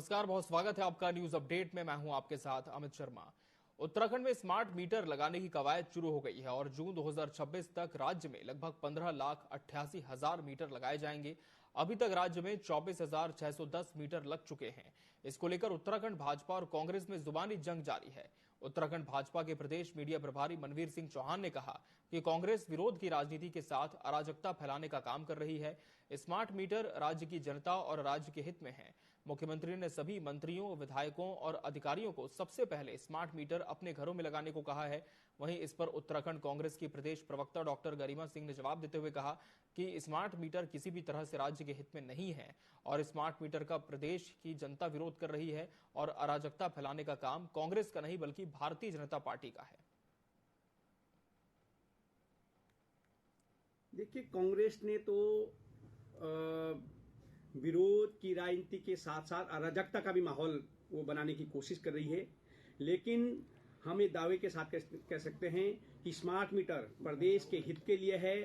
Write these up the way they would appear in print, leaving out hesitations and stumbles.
नमस्कार, बहुत स्वागत है आपका न्यूज अपडेट में। मैं हूं आपके साथ अमित शर्मा। उत्तराखंड में स्मार्ट मीटर लगाने की कवायद शुरू हो गई है और जून 2026 तक राज्य में लगभग 15,88,000 मीटर लगाए जाएंगे। अभी तक राज्य में 24,610 मीटर लग चुके हैं। इसको लेकर उत्तराखंड भाजपा और कांग्रेस में जुबानी जंग जारी है। उत्तराखंड भाजपा के प्रदेश मीडिया प्रभारी मनवीर सिंह चौहान ने कहा कि कांग्रेस विरोध की राजनीति के साथ अराजकता फैलाने का काम कर रही है। स्मार्ट मीटर राज्य की जनता और राज्य के हित में है। मुख्यमंत्री ने सभी मंत्रियों, विधायकों और अधिकारियों को सबसे पहले स्मार्ट मीटर अपने घरों में लगाने को कहा है। वहीं इस पर उत्तराखंड कांग्रेस की प्रदेश प्रवक्ता डॉक्टर गरिमा सिंह ने जवाब देते हुए कहा कि स्मार्ट मीटर किसी भी तरह से राज्य के हित में नहीं है और स्मार्ट मीटर का प्रदेश की जनता विरोध कर रही है और अराजकता फैलाने का काम कांग्रेस का नहीं बल्कि भारतीय जनता पार्टी का है। देखिए, कांग्रेस ने तो विरोध की राजनीति के साथ साथ अराजकता का भी माहौल वो बनाने की कोशिश कर रही है, लेकिन हम ये दावे के साथ कह सकते हैं कि स्मार्ट मीटर प्रदेश के हित के लिए है,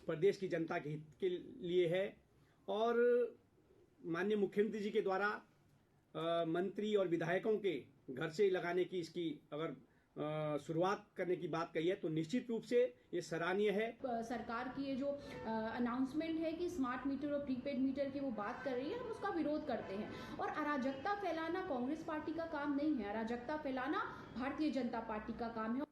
प्रदेश की जनता के हित के लिए है। और माननीय मुख्यमंत्री जी के द्वारा मंत्री और विधायकों के घर से लगाने की इसकी अगर शुरुआत करने की बात कही है तो निश्चित रूप से ये सराहनीय है। सरकार की ये जो अनाउंसमेंट है कि स्मार्ट मीटर और प्रीपेड मीटर की वो बात कर रही है, हम उसका विरोध करते हैं। और अराजकता फैलाना कांग्रेस पार्टी का काम नहीं है, अराजकता फैलाना भारतीय जनता पार्टी का काम है।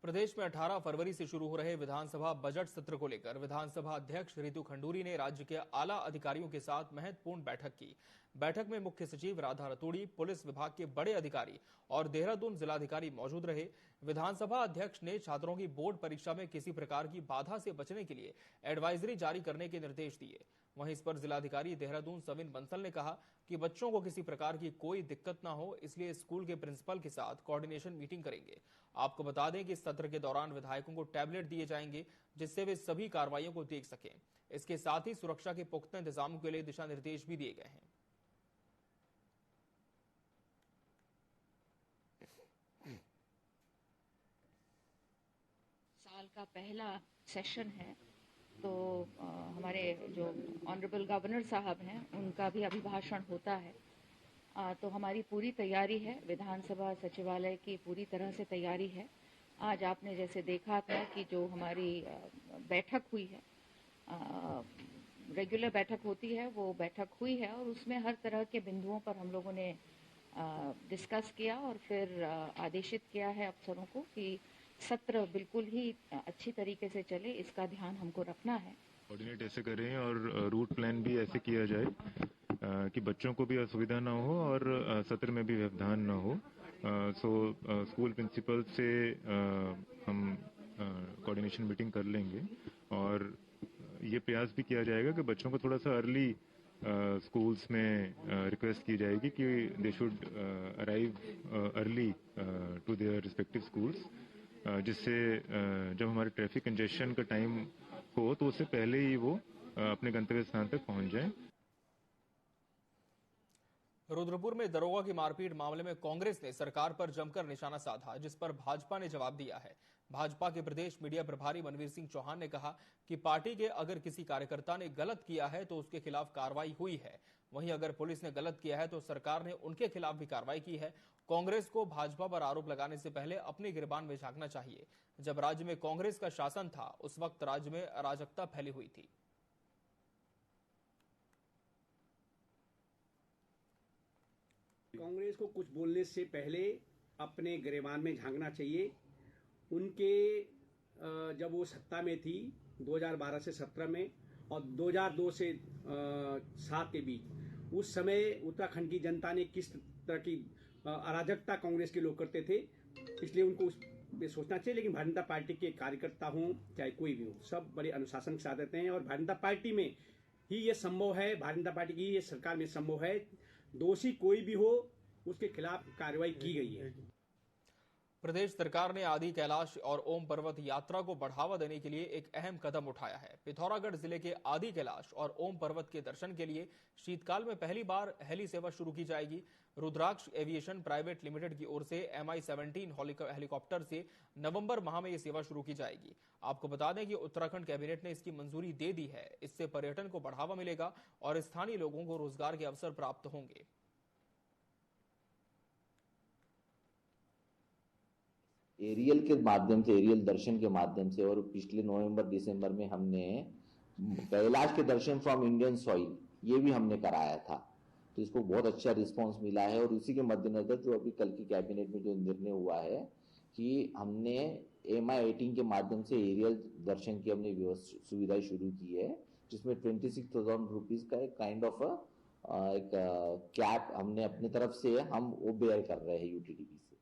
प्रदेश में 18 फरवरी से शुरू हो रहे विधानसभा बजट सत्र को लेकर विधानसभा अध्यक्ष रितु खंडूरी ने राज्य के आला अधिकारियों के साथ महत्वपूर्ण बैठक की। बैठक में मुख्य सचिव राधा रतूड़ी, पुलिस विभाग के बड़े अधिकारी और देहरादून जिलाधिकारी मौजूद रहे। विधानसभा अध्यक्ष ने छात्रों की बोर्ड परीक्षा में किसी प्रकार की बाधा से बचने के लिए एडवाइजरी जारी करने के निर्देश दिए। वहीं इस पर जिलाधिकारी देहरादून सविन बंसल ने कहा कि बच्चों को किसी प्रकार की कोई दिक्कत न हो, इसलिए स्कूल के प्रिंसिपल के साथ कोऑर्डिनेशन मीटिंग करेंगे। आपको बता दें कि इस सत्र के दौरान विधायकों को टैबलेट दिए जाएंगे जिससे वे सभी कार्रवाइयों को देख सकें। इसके साथ ही सुरक्षा के पुख्ता इंतजामों के लिए दिशा निर्देश भी दिए गए हैं। साल का पहला सेशन है तो हमारे जो ऑनरेबल गवर्नर साहब हैं उनका भी अभिभाषण होता है। तो हमारी पूरी तैयारी है, विधानसभा सचिवालय की पूरी तरह से तैयारी है। आज आपने जैसे देखा था कि जो हमारी बैठक हुई है, रेगुलर बैठक होती है, वो बैठक हुई है और उसमें हर तरह के बिंदुओं पर हम लोगों ने डिस्कस किया और फिर आदेशित किया है अफसरों को कि सत्र बिल्कुल ही अच्छी तरीके से चले, इसका ध्यान हमको रखना है। कोऑर्डिनेट ऐसे करें और रूट प्लान भी ऐसे किया जाए कि बच्चों को भी असुविधा ना हो और सत्र में भी व्यवधान ना हो। स्कूल प्रिंसिपल से हम कोऑर्डिनेशन मीटिंग कर लेंगे और ये प्रयास भी किया जाएगा कि बच्चों को थोड़ा सा अर्ली स्कूल्स में रिक्वेस्ट की जाएगी कि they should arrive early to their respective schools, जिससे जब हमारे ट्रैफिक कंजेशन का टाइम हो तो उससे पहले ही वो अपने गंतव्य स्थान तक पहुंच जाएं। रुद्रपुर में दरोगा की मारपीट मामले में कांग्रेस ने सरकार पर जमकर निशाना साधा, जिस पर भाजपा ने जवाब दिया है। भाजपा के प्रदेश मीडिया प्रभारी मनवीर सिंह चौहान ने कहा कि पार्टी के अगर किसी कार्यकर्ता ने गलत किया है तो उसके खिलाफ कार्रवाई हुई है। वहीं अगर पुलिस ने गलत किया है तो सरकार ने उनके खिलाफ भी कार्रवाई की है। कांग्रेस को भाजपा पर आरोप लगाने से पहले अपने गिरबान में झांकना चाहिए। जब राज्य में कांग्रेस का शासन था उस वक्त राज्य में अराजकता फैली हुई थी। कांग्रेस को कुछ बोलने से पहले अपने गिरबान में झांकना चाहिए। उनके जब वो सत्ता में थी 2012 से 17 में और 2002 से 7 के बीच, उस समय उत्तराखंड की जनता ने किस तरह की अराजकता कांग्रेस के लोग करते थे, इसलिए उनको उस पे सोचना चाहिए। लेकिन भारतीय जनता पार्टी के कार्यकर्ता हों चाहे कोई भी हो, सब बड़े अनुशासन के साथ रहते हैं और भारतीय जनता पार्टी में ही ये संभव है, भारतीय जनता पार्टी की ये सरकार में संभव है, दोषी कोई भी हो उसके खिलाफ कार्रवाई की गई है। प्रदेश सरकार ने आदि कैलाश और ओम पर्वत यात्रा को बढ़ावा देने के लिए एक अहम कदम उठाया है। पिथौरागढ़ जिले के आदि कैलाश और ओम पर्वत के दर्शन के लिए शीतकाल में पहली बार हेली सेवा शुरू की जाएगी। रुद्राक्ष एविएशन प्राइवेट लिमिटेड की ओर से MI-17 हेलीकॉप्टर से नवंबर माह में यह सेवा शुरू की जाएगी। आपको बता दें कि उत्तराखंड कैबिनेट ने इसकी मंजूरी दे दी है। इससे पर्यटन को बढ़ावा मिलेगा और स्थानीय लोगों को रोजगार के अवसर प्राप्त होंगे। एरियल के माध्यम से, एरियल दर्शन के माध्यम से, और पिछले नवंबर दिसंबर में हमने कैलाश के दर्शन फ्रॉम इंडियन सॉइल ये भी हमने कराया था। तो इसको बहुत अच्छा रिस्पांस मिला है और उसी के मद्देनजर जो अभी कल की कैबिनेट में जो निर्णय हुआ है कि हमने MI-18 के माध्यम से एरियल दर्शन की हमने सुविधा शुरू की है, जिसमें 26,000 रुपीज का एक काइंड ऑफ एक कैप हमने अपने तरफ से हम वो बेयर कर रहे हैं UTDP से।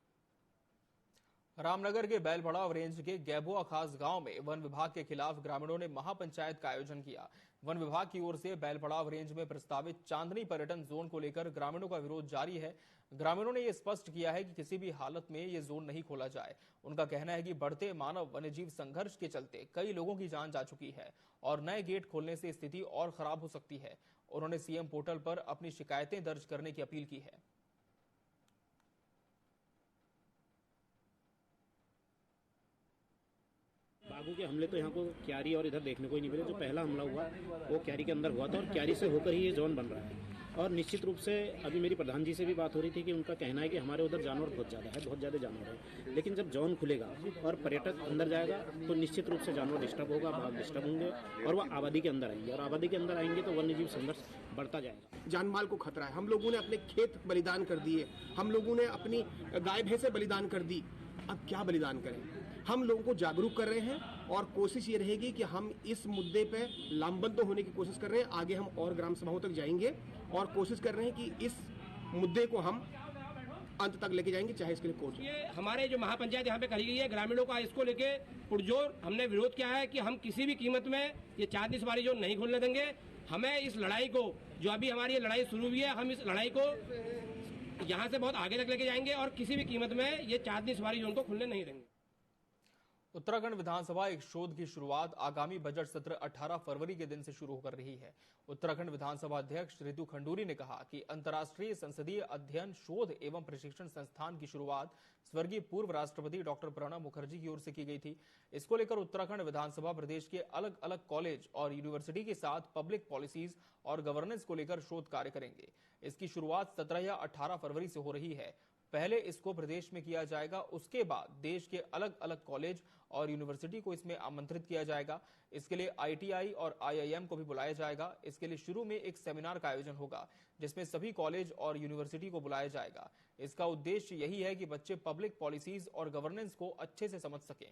रामनगर के बैलपड़ाव रेंज के गैबुआ खास गांव में वन विभाग के खिलाफ ग्रामीणों ने महापंचायत का आयोजन किया। वन विभाग की ओर से बैलपड़ाव रेंज में प्रस्तावित चांदनी पर्यटन जोन को लेकर ग्रामीणों का विरोध जारी है। ग्रामीणों ने यह स्पष्ट किया है कि किसी भी हालत में ये जोन नहीं खोला जाए। उनका कहना है कि बढ़ते मानव वन्यजीव संघर्ष के चलते कई लोगों की जान जा चुकी है और नए गेट खोलने से स्थिति और खराब हो सकती है। उन्होंने CM पोर्टल पर अपनी शिकायतें दर्ज करने की अपील की है। बाघों के हमले तो यहाँ को क्यारी और इधर देखने को ही नहीं मिले। जो पहला हमला हुआ वो क्यारी के अंदर हुआ था और क्यारी से होकर ही ये जोन बन रहा है। और निश्चित रूप से अभी मेरी प्रधान जी से भी बात हो रही थी कि उनका कहना है कि हमारे उधर जानवर बहुत ज़्यादा जानवर है। लेकिन जब जोन खुलेगा और पर्यटक अंदर जाएगा तो निश्चित रूप से जानवर डिस्टर्ब होगा, बाघ डिस्टर्ब होंगे और वह आबादी के अंदर आएंगे और आबादी के अंदर आएंगे तो वन्यजीव संघर्ष बढ़ता जाएगा। जान माल को खतरा है। हम लोगों ने अपने खेत बलिदान कर दिए, हम लोगों ने अपनी गाय भैंसे बलिदान कर दी। अब क्या बलिदान करें? हम लोगों को जागरूक कर रहे हैं और कोशिश ये रहेगी कि हम इस मुद्दे पे लामबंद होने की कोशिश कर रहे हैं। आगे हम और ग्राम सभाओं तक जाएंगे और कोशिश कर रहे हैं कि इस मुद्दे को हम अंत तक लेके जाएंगे, चाहे इसके लिए कोर्ट। ये हमारे जो महापंचायत यहाँ पे करी गई है, ग्रामीणों का इसको लेके पुरजोर हमने विरोध किया है कि हम किसी भी कीमत में ये 4 दिन वाली जो नहीं खोलने देंगे। हमें इस लड़ाई को, जो अभी हमारी ये लड़ाई शुरू हुई है, हम इस लड़ाई को यहाँ से बहुत आगे तक लेके जाएंगे और किसी भी कीमत में ये 4 दिन वाली जोन को खुलने नहीं देंगे। उत्तराखंड विधानसभा एक शोध की शुरुआत आगामी बजट सत्र 18 फरवरी के दिन से शुरू कर रही है। उत्तराखंड विधानसभा अध्यक्ष रितु खंडूरी ने कहा कि अंतर्राष्ट्रीय संसदीय अध्ययन शोध एवं प्रशिक्षण संस्थान की शुरुआत स्वर्गीय पूर्व राष्ट्रपति डॉक्टर प्रणब मुखर्जी की ओर से की गई थी। इसको लेकर उत्तराखंड विधानसभा प्रदेश के अलग अलग कॉलेज और यूनिवर्सिटी के साथ पब्लिक पॉलिसीज और गवर्नेंस को लेकर शोध कार्य करेंगे। इसकी शुरुआत 17 या 18 फरवरी से हो रही है। पहले इसको प्रदेश में किया जाएगा, उसके बाद देश के अलग अलग कॉलेज और यूनिवर्सिटी को इसमें आमंत्रित किया जाएगा। इसके लिए ITI और IIM को भी बुलाया जाएगा। इसके लिए शुरू में एक सेमिनार का आयोजन होगा जिसमें सभी कॉलेज और यूनिवर्सिटी को बुलाया जाएगा। इसका उद्देश्य यही है कि बच्चे पब्लिक पॉलिसीज और गवर्नेंस को अच्छे से समझ सकें।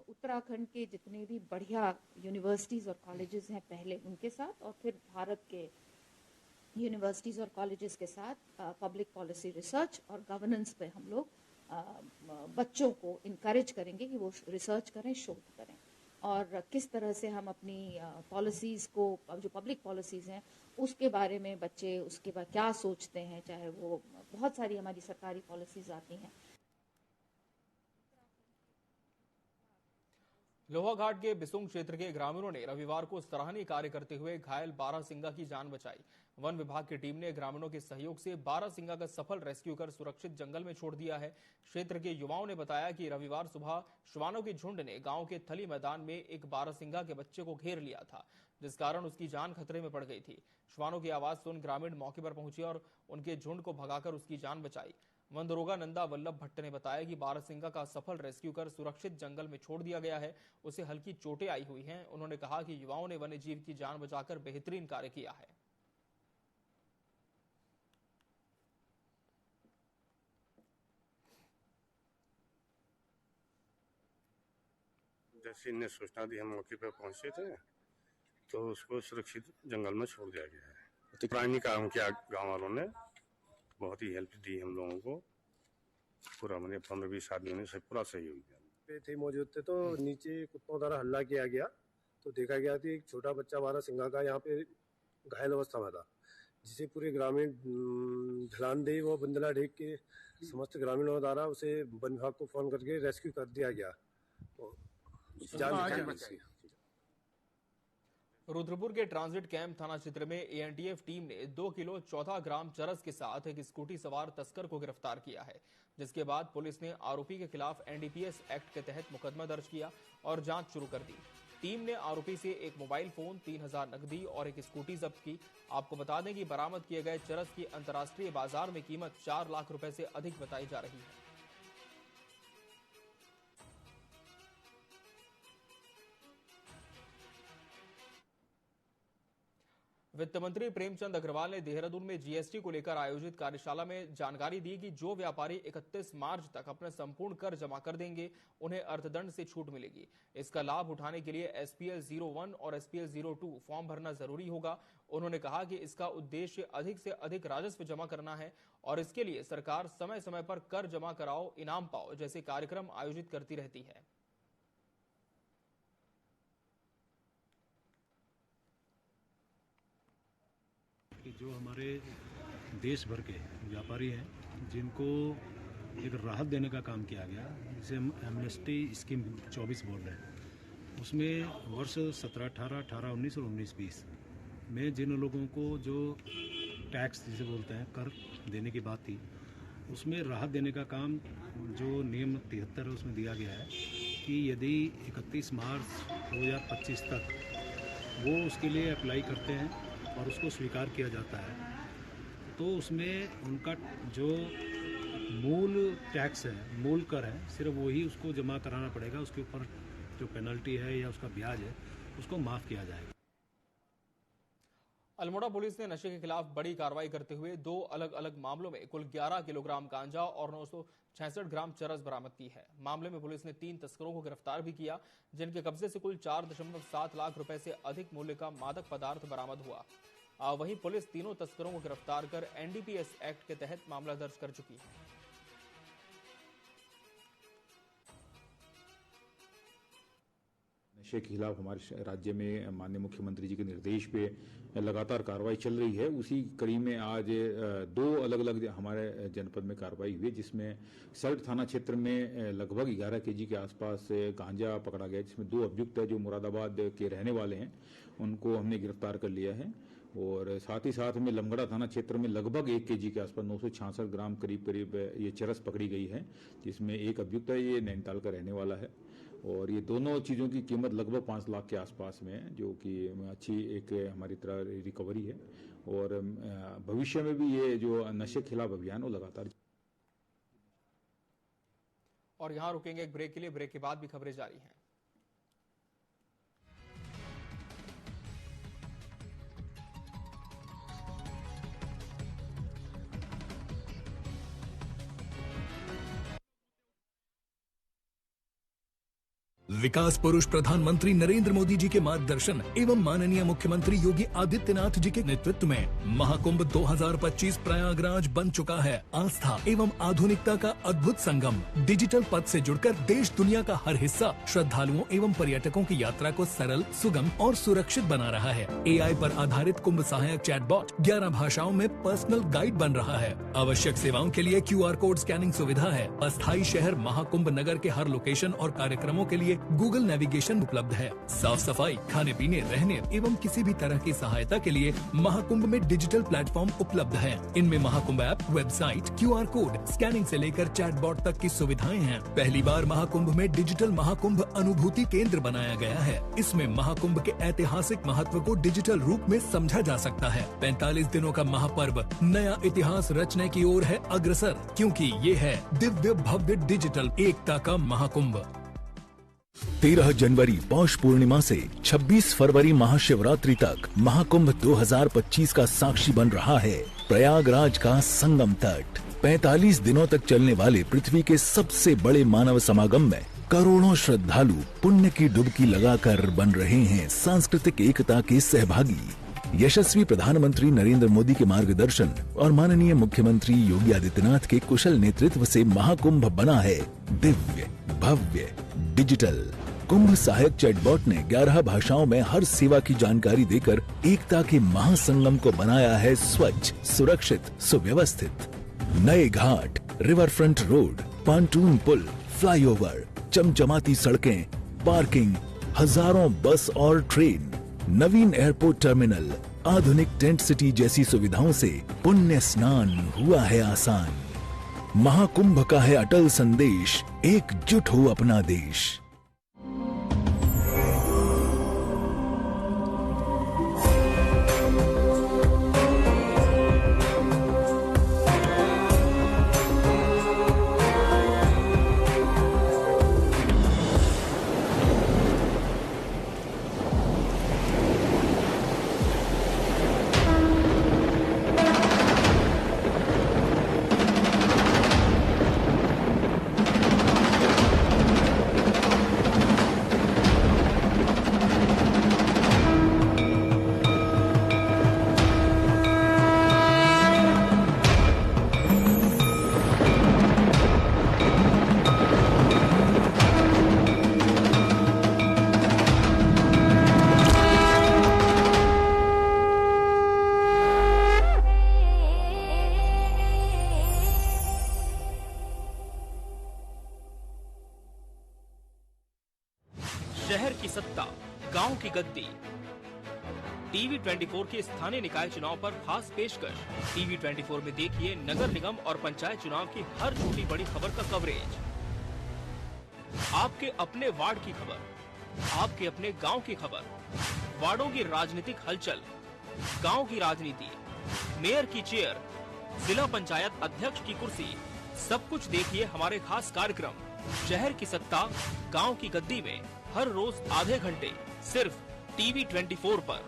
उत्तराखंड के जितने भी बढ़िया यूनिवर्सिटीज़ और कॉलेजेस हैं पहले उनके साथ और फिर भारत के यूनिवर्सिटीज़ और कॉलेजेस के साथ पब्लिक पॉलिसी रिसर्च और गवर्नेंस पे हम लोग बच्चों को इनकरेज करेंगे कि वो रिसर्च करें, शोध करें और किस तरह से हम अपनी पॉलिसीज़ को, जो पब्लिक पॉलिसीज़ हैं उसके बारे में बच्चे उसके बाद क्या सोचते हैं। चाहे वो बहुत सारी हमारी सरकारी पॉलिसीज़ आती हैं। लोहाघाट के बिसुंग क्षेत्र के ग्रामीणों ने रविवार को सराहनीय कार्य करते हुए घायल बारहसिंगा की जान बचाई। वन विभाग की टीम ने ग्रामीणों के सहयोग से बारहसिंगा का सफल रेस्क्यू कर सुरक्षित जंगल में छोड़ दिया है। क्षेत्र के युवाओं ने बताया कि रविवार सुबह श्वानों के झुंड ने गांव के थली मैदान में एक बारहसिंगा के बच्चे को घेर लिया था, जिस कारण उसकी जान खतरे में पड़ गई थी। श्वानों की आवाज सुन ग्रामीण मौके पर पहुंचे और उनके झुंड को भगाकर उसकी जान बचाई। वन दरोगा नंदा वल्लभ भट्ट ने बताया कि बारहसिंगा का सफल रेस्क्यू कर सुरक्षित जंगल में छोड़ दिया गया है। उसे हल्की चोटें आई हुई हैं। उन्होंने कहा कि युवाओं ने वन्य जीव की जान बचाकर बेहतरीन कार्य किया है। जैसे इन्हें सूचना दी, हम मौके पर पहुंचे थे तो उसको सुरक्षित जंगल में छोड़ दिया गया है। पुरानी काम किया, गाँव वालों ने बहुत ही हेल्प दी हम लोगों को। पूरा मैंने 15-20 आदमियों ने पूरा सहयोग दिया। थे मौजूद थे तो नीचे कुत्तों द्वारा हल्ला किया गया तो देखा गया कि एक छोटा बच्चा बारहसिंगा का यहाँ पे घायल अवस्था में था, जिसे पूरे ग्रामीण ढलान दे व बंदला ढेक के समस्त ग्रामीणों द्वारा उसे वन विभाग को फोन करके रेस्क्यू कर दिया गया। रुद्रपुर के ट्रांजिट कैंप थाना क्षेत्र में एएनटीएफ टीम ने 2 किलो 14 ग्राम चरस के साथ एक स्कूटी सवार तस्कर को गिरफ्तार किया है, जिसके बाद पुलिस ने आरोपी के खिलाफ एनडीपीएस एक्ट के तहत मुकदमा दर्ज किया और जांच शुरू कर दी। टीम ने आरोपी से एक मोबाइल फोन, 3000 नकदी और एक स्कूटी जब्त की। आपको बता दें कि बरामद किए गए चरस की अंतर्राष्ट्रीय बाजार में कीमत 4 लाख रुपए से अधिक बताई जा रही है। वित्त मंत्री प्रेमचंद अग्रवाल ने देहरादून में जीएसटी को लेकर आयोजित कार्यशाला में जानकारी दी कि जो व्यापारी 31 मार्च तक अपना संपूर्ण कर जमा कर देंगे, उन्हें अर्थदंड से छूट मिलेगी। इसका लाभ उठाने के लिए एसपीएल 01 और एसपीएल 02 फॉर्म भरना जरूरी होगा। उन्होंने कहा कि इसका उद्देश्य अधिक से अधिक राजस्व जमा करना है और इसके लिए सरकार समय समय पर कर जमा कराओ, इनाम पाओ जैसे कार्यक्रम आयोजित करती रहती है। जो हमारे देश भर के व्यापारी हैं, जिनको एक राहत देने का काम किया गया, जिसे हम एमनेस्टी स्कीम 24 बोल रहे हैं, उसमें वर्ष 17-18, 18-19 और 19-20 में जिन लोगों को जो टैक्स जिसे बोलते हैं कर देने की बात थी, उसमें राहत देने का काम जो नियम 73 है उसमें दिया गया है कि यदि 31 मार्च 2025 तक वो उसके लिए अप्लाई करते हैं और उसको स्वीकार किया जाता है, तो उसमें उनका जो मूल टैक्स है, मूल कर है, सिर्फ वही उसको जमा कराना पड़ेगा। उसके ऊपर जो पेनल्टी है या उसका ब्याज है, उसको माफ़ किया जाएगा। अल्मोड़ा पुलिस ने नशे के खिलाफ बड़ी कार्रवाई करते हुए 2 अलग अलग मामलों में कुल 11 किलोग्राम गांजा और 966 ग्राम चरस बरामद की है। मामले में पुलिस ने 3 तस्करों को गिरफ्तार भी किया, जिनके कब्जे से कुल 4.7 लाख रुपए से अधिक मूल्य का मादक पदार्थ बरामद हुआ। वहीं पुलिस तीनों तस्करों को गिरफ्तार कर एनडीपीएस एक्ट के तहत मामला दर्ज कर चुकी है। नशे के खिलाफ हमारे राज्य में माननीय मुख्यमंत्री जी के निर्देश पे लगातार कार्रवाई चल रही है। उसी कड़ी में आज 2 अलग अलग हमारे जनपद में कार्रवाई हुई, जिसमें सल्ट थाना क्षेत्र में लगभग 11 केजी के आसपास गांजा पकड़ा गया, जिसमें 2 अभियुक्त है जो मुरादाबाद के रहने वाले हैं, उनको हमने गिरफ्तार कर लिया है। और साथ ही साथ में लमगड़ा थाना क्षेत्र में लगभग 1 केजी के आसपास 966 ग्राम करीब ये चरस पकड़ी गई है, जिसमें एक अभियुक्त है, ये नैनीताल का रहने वाला है। और ये दोनों चीज़ों की कीमत लगभग 5 लाख के आसपास में है, जो कि अच्छी एक हमारी तरह रिकवरी है। और भविष्य में भी ये जो नशे के खिलाफ अभियान वो लगातार। और यहाँ रुकेंगे एक ब्रेक के लिए। ब्रेक के बाद भी खबरें जारी हैं। विकास पुरुष प्रधानमंत्री नरेंद्र मोदी जी के मार्गदर्शन एवं माननीय मुख्यमंत्री योगी आदित्यनाथ जी के नेतृत्व में महाकुंभ 2025 प्रयागराज बन चुका है आस्था एवं आधुनिकता का अद्भुत संगम। डिजिटल पथ से जुड़कर देश दुनिया का हर हिस्सा श्रद्धालुओं एवं पर्यटकों की यात्रा को सरल, सुगम और सुरक्षित बना रहा है। AI पर आधारित कुंभ सहायक चैटबॉट 11 भाषाओं में पर्सनल गाइड बन रहा है। आवश्यक सेवाओं के लिए QR कोड स्कैनिंग सुविधा है। अस्थायी शहर महाकुंभ नगर के हर लोकेशन और कार्यक्रमों के लिए गूगल नेविगेशन उपलब्ध है। साफ सफाई, खाने पीने, रहने एवं किसी भी तरह की सहायता के लिए महाकुंभ में डिजिटल प्लेटफॉर्म उपलब्ध है। इनमें Mahakumbh app, website, QR code, scanning से लेकर चैटबॉट तक की सुविधाएं हैं। पहली बार महाकुंभ में डिजिटल महाकुंभ अनुभूति केंद्र बनाया गया है। इसमें महाकुंभ के ऐतिहासिक महत्व को डिजिटल रूप में समझा जा सकता है। 45 दिनों का महापर्व नया इतिहास रचने की ओर है अग्रसर, क्योंकि ये है दिव्य भव्य डिजिटल एकता का महाकुंभ। 13 जनवरी पौष पूर्णिमा से 26 फरवरी महाशिवरात्रि तक महाकुंभ 2025 का साक्षी बन रहा है प्रयागराज का संगम तट। 45 दिनों तक चलने वाले पृथ्वी के सबसे बड़े मानव समागम में करोड़ों श्रद्धालु पुण्य की डुबकी लगाकर बन रहे हैं सांस्कृतिक एकता के सहभागी। यशस्वी प्रधानमंत्री नरेंद्र मोदी के मार्गदर्शन और माननीय मुख्यमंत्री योगी आदित्यनाथ के कुशल नेतृत्व से महाकुंभ बना है दिव्य, भव्य, डिजिटल। कुंभ सहायक चैटबॉट ने 11 भाषाओं में हर सेवा की जानकारी देकर एकता के महासंगम को बनाया है स्वच्छ, सुरक्षित, सुव्यवस्थित। नए घाट, रिवर फ्रंट रोड, पांटून पुल, फ्लाईओवर, चमचमाती सड़कें, पार्किंग, हजारों बस और ट्रेन, नवीन एयरपोर्ट टर्मिनल, आधुनिक टेंट सिटी जैसी सुविधाओं से पुण्य स्नान हुआ है आसान। महाकुंभ का है अटल संदेश, एकजुट हो अपना देश। शहर की सत्ता, गांव की गद्दी। टीवी 24 के स्थानीय निकाय चुनाव पर खास पेशकश। टीवी 24 में देखिए नगर निगम और पंचायत चुनाव की हर छोटी बड़ी खबर का कवरेज। आपके अपने वार्ड की खबर, आपके अपने गांव की खबर, वार्डों की राजनीतिक हलचल, गांव की राजनीति, मेयर की चेयर, जिला पंचायत अध्यक्ष की कुर्सी, सब कुछ देखिए हमारे खास कार्यक्रम शहर की सत्ता, गांव की गद्दी में हर रोज आधे घंटे सिर्फ टीवी 24 पर।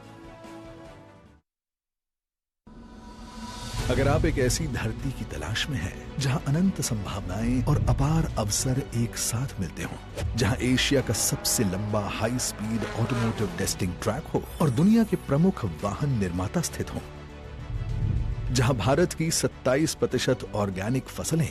अगर आप एक ऐसी धरती की तलाश में हैं जहां अनंत संभावनाएं और अपार अवसर एक साथ मिलते हों, जहां एशिया का सबसे लंबा high speed automotive testing track हो और दुनिया के प्रमुख वाहन निर्माता स्थित हों, जहां भारत की 27% ऑर्गेनिक फसलें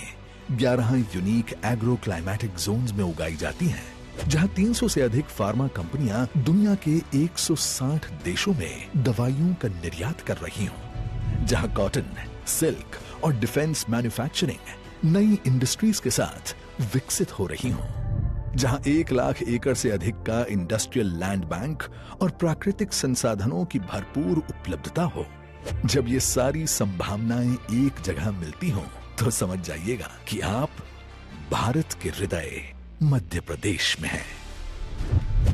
11 यूनिक एग्रो क्लाइमेटिक जोन्स में उगाई जाती हैं, जहां 300 से अधिक फार्मा कंपनियां दुनिया के 160 देशों में दवाइयों का निर्यात कर रही हों, जहां कॉटन, सिल्क और डिफेंस मैन्युफैक्चरिंग नई इंडस्ट्रीज के साथ विकसित हो रही हों, जहां 1 लाख एकड़ से अधिक का इंडस्ट्रियल लैंड बैंक और प्राकृतिक संसाधनों की भरपूर उपलब्धता हो। जब ये सारी संभावनाएं एक जगह मिलती हों, तो समझ जाइएगा कि आप भारत के हृदय मध्य प्रदेश में है।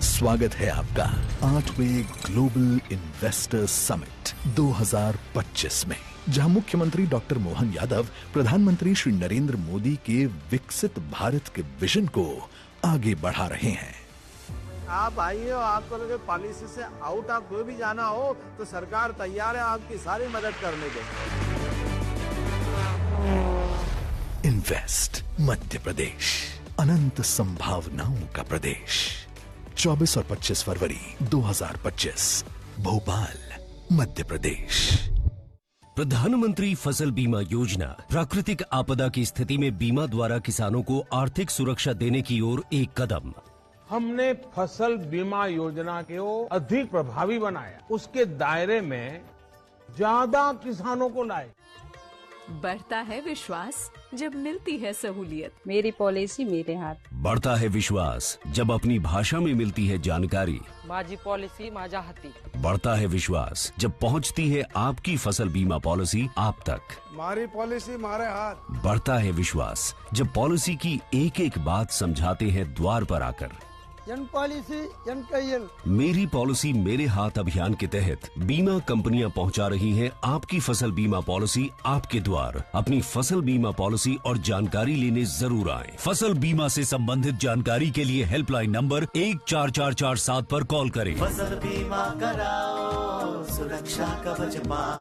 स्वागत है आपका 8वें ग्लोबल इन्वेस्टर्स समिट 2025 में, जहां मुख्यमंत्री डॉक्टर मोहन यादव प्रधानमंत्री श्री नरेंद्र मोदी के विकसित भारत के विजन को आगे बढ़ा रहे हैं। आप आइए और आपको लगे पॉलिसी से आउट आप कोई भी जाना हो तो सरकार तैयार है आपकी सारी मदद करने के। इन्वेस्ट मध्य प्रदेश, अनंत संभावनाओं का प्रदेश। 24 और 25 फरवरी 2025, भोपाल, मध्य प्रदेश। प्रधानमंत्री फसल बीमा योजना प्राकृतिक आपदा की स्थिति में बीमा द्वारा किसानों को आर्थिक सुरक्षा देने की ओर एक कदम। हमने फसल बीमा योजना को अधिक प्रभावी बनाया, उसके दायरे में ज्यादा किसानों को लाए। बढ़ता है विश्वास जब मिलती है सहूलियत। मेरी पॉलिसी मेरे हाथ। बढ़ता है विश्वास जब अपनी भाषा में मिलती है जानकारी। माझी पॉलिसी माझ्या हाती। बढ़ता है विश्वास जब पहुंचती है आपकी फसल बीमा पॉलिसी आप तक। हमारी पॉलिसी हमारे हाथ। बढ़ता है विश्वास जब पॉलिसी की एक एक बात समझाते हैं द्वार पर आकर। जन पॉलिसी जन कयन। मेरी पॉलिसी मेरे हाथ अभियान के तहत बीमा कंपनियां पहुंचा रही हैं आपकी फसल बीमा पॉलिसी आपके द्वार। अपनी फसल बीमा पॉलिसी और जानकारी लेने जरूर आएं। फसल बीमा से संबंधित जानकारी के लिए हेल्पलाइन नंबर 14447 पर कॉल करें। फसल बीमा कराओ, सुरक्षा कवच पाओ।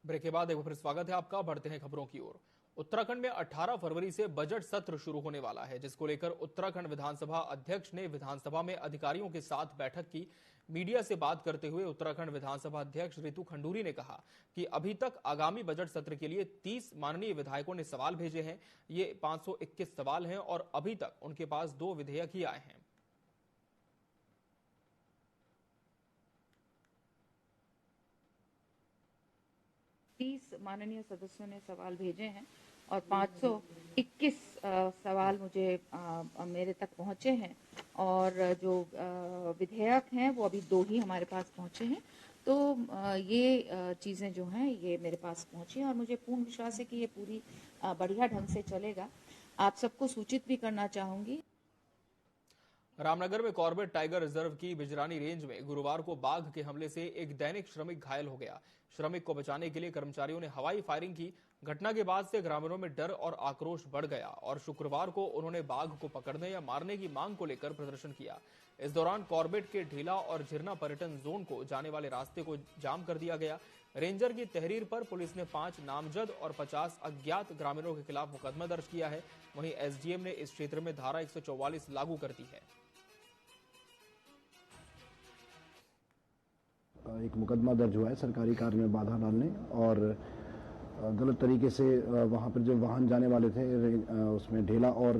ब्रेक के बाद एक बार फिर स्वागत है आपका। बढ़ते हैं खबरों की ओर। उत्तराखंड में 18 फरवरी से बजट सत्र शुरू होने वाला है, जिसको लेकर उत्तराखंड विधानसभा अध्यक्ष ने विधानसभा में अधिकारियों के साथ बैठक की। मीडिया से बात करते हुए उत्तराखंड विधानसभा अध्यक्ष रितु खंडूरी ने कहा कि अभी तक आगामी बजट सत्र के लिए 30 माननीय विधायकों ने सवाल भेजे हैं। ये 521 सवाल हैं और अभी तक उनके पास 2 विधेयक ही आए हैं। माननीय सदस्यों ने सवाल भेजे हैं और 521 सवाल मुझे मेरे तक पहुंचे हैं और जो विधेयक हैं वो अभी 2 ही हमारे पास पहुंचे हैं। तो ये चीज़ें जो हैं ये मेरे पास पहुंची हैं और मुझे पूर्ण विश्वास है कि ये पूरी बढ़िया ढंग से चलेगा। आप सबको सूचित भी करना चाहूंगी। रामनगर में कॉर्बेट टाइगर रिजर्व की बिजरानी रेंज में गुरुवार को बाघ के हमले से एक दैनिक श्रमिक घायल हो गया। श्रमिक को बचाने के लिए कर्मचारियों ने हवाई फायरिंग की। घटना के बाद से ग्रामीणों में डर और आक्रोश बढ़ गया और शुक्रवार को उन्होंने बाघ को पकड़ने या मारने की मांग को लेकर प्रदर्शन किया। इस दौरान कॉर्बेट के ढीला और झिरना पर्यटन जोन को जाने वाले रास्ते को जाम कर दिया गया। रेंजर की तहरीर पर पुलिस ने 5 नामजद और 50 अज्ञात ग्रामीणों के खिलाफ मुकदमा दर्ज किया है। वहीं एसडीएम ने इस क्षेत्र में धारा 144 लागू कर दी है। एक मुकदमा दर्ज हुआ है सरकारी कार्य में बाधा डालने और गलत तरीके से वहां पर जो वाहन जाने वाले थे उसमें ढेला और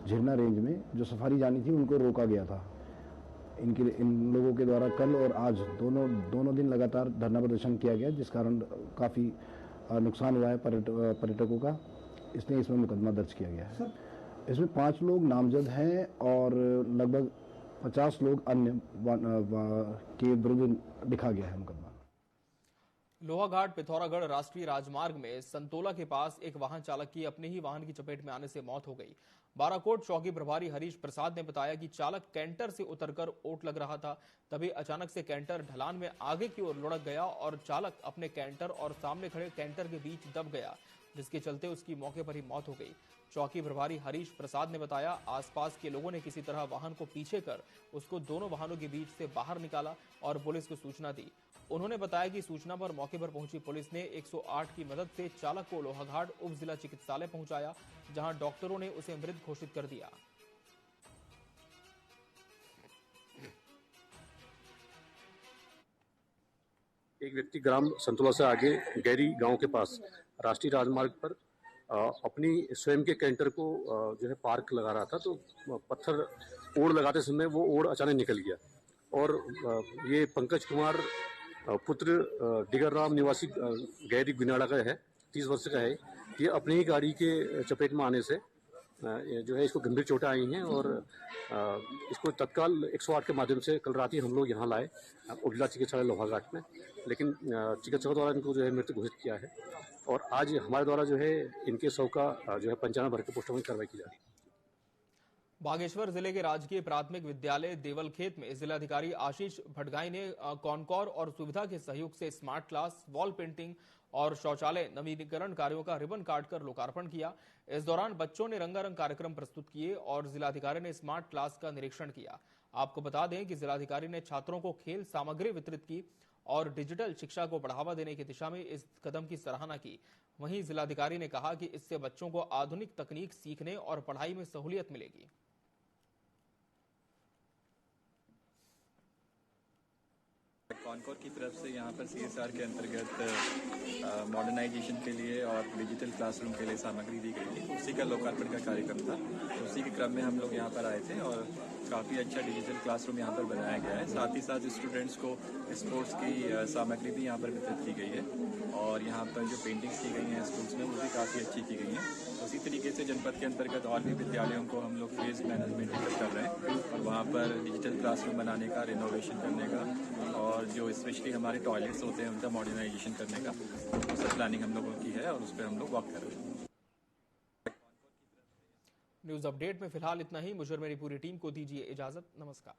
झिरना रेंज में जो सफारी जानी थी उनको रोका गया था। इन लोगों के द्वारा कल और आज दोनों दिन लगातार धरना प्रदर्शन किया गया, जिस कारण काफ़ी नुकसान हुआ है पर्यटकों का, इसलिए इसमें मुकदमा दर्ज किया गया है। इसमें 5 लोग नामजद हैं और लगभग 50 लोग अन्य के विरुद्ध लिखा गया है मुकदमा। लोहाघाट पिथौरागढ़ राष्ट्रीय राजमार्ग में संतोला के पास एक वाहन चालक की अपने ही वाहन की चपेट में आने से मौत हो गई। बाराकोट चौकी प्रभारी हरीश प्रसाद ने बताया कि चालक कैंटर से उतरकर ओट लग रहा था, तभी अचानक से कैंटर ढलान में आगे की ओर लुढ़क गया और चालक अपने कैंटर और सामने खड़े कैंटर के बीच दब गया, जिसके चलते उसकी मौके पर ही मौत हो गई। चौकी प्रभारी हरीश प्रसाद ने बताया, आसपास के लोगों ने किसी तरह वाहन को पीछे कर उसको दोनों वाहनों के बीच से बाहर निकाला और पुलिस को सूचना दी। उन्होंने बताया कि सूचना पर मौके पर पहुंची पुलिस ने 108 की मदद से चालक को लोहाघाट उप जिला चिकित्सालय पहुंचाया, जहां डॉक्टरों ने उसे मृत घोषित कर दिया। एक व्यक्ति ग्राम संतोला से आगे गैरी गांव के पास राष्ट्रीय राजमार्ग पर अपनी स्वयं के कैंटर को जो है पार्क लगा रहा था, तो पत्थर ओड़ लगाते समय वो ओड़ अचानक निकल गया और ये पंकज कुमार पुत्र डिगर राम निवासी गैरी गुनाड़ा का है, 30 वर्ष का है। ये अपनी ही गाड़ी के चपेट में आने से जो है इसको गंभीर चोटें आई हैं और इसको तत्काल 108 के माध्यम से कल रात ही हम लोग यहाँ लाए उजला चिकित्सालय लोहाघाट में, लेकिन चिकित्सकों द्वारा इनको जो है मृत घोषित किया है और आज हमारे द्वारा जो है इनके शव का जो है पंचांग भर के पोस्टमार्टम कार्रवाई की जा रही है। बागेश्वर जिले के राजकीय प्राथमिक विद्यालय देवलखेत में जिलाधिकारी आशीष भटगाई ने कॉनकॉर और सुविधा के सहयोग से स्मार्ट क्लास, वॉल पेंटिंग और शौचालय नवीनीकरण कार्यों का रिबन काटकर लोकार्पण किया। इस दौरान बच्चों ने रंगारंग कार्यक्रम प्रस्तुत किए और जिलाधिकारी ने स्मार्ट क्लास का निरीक्षण किया। आपको बता दें कि जिलाधिकारी ने छात्रों को खेल सामग्री वितरित की और डिजिटल शिक्षा को बढ़ावा देने की दिशा में इस कदम की सराहना की। वहीं जिलाधिकारी ने कहा कि इससे बच्चों को आधुनिक तकनीक सीखने और पढ़ाई में सहूलियत मिलेगी। कॉनकॉर की तरफ से यहाँ पर CSR के अंतर्गत मॉडर्नाइजेशन के लिए और डिजिटल क्लासरूम के लिए सामग्री दी गई थी, उसी का लोकार्पण का कार्यक्रम था। तो उसी के क्रम में हम लोग यहाँ पर आए थे और काफ़ी अच्छा डिजिटल क्लासरूम यहाँ पर बनाया गया है। साथ ही साथ स्टूडेंट्स को स्पोर्ट्स की सामग्री भी यहाँ पर वितरित की गई है और यहाँ पर जो पेंटिंग्स की गई हैं स्कूल्स में वो भी काफ़ी अच्छी की गई हैं। उसी तरीके से जनपद के अंतर्गत और भी विद्यालयों को हम लोग फेज मैनेजमेंट कर रहे हैं और वहाँ पर डिजिटल क्लासरूम बनाने का, रिनोवेशन करने का और जो स्पेशली हमारे टॉयलेट्स होते हैं उनका मॉडर्नाइजेशन करने का सब प्लानिंग हम लोगों की है और उस पर हम लोग वर्क कर रहे हैं। न्यूज अपडेट में फिलहाल इतना ही। मुझे और मेरी पूरी टीम को दीजिए इजाजत। नमस्कार।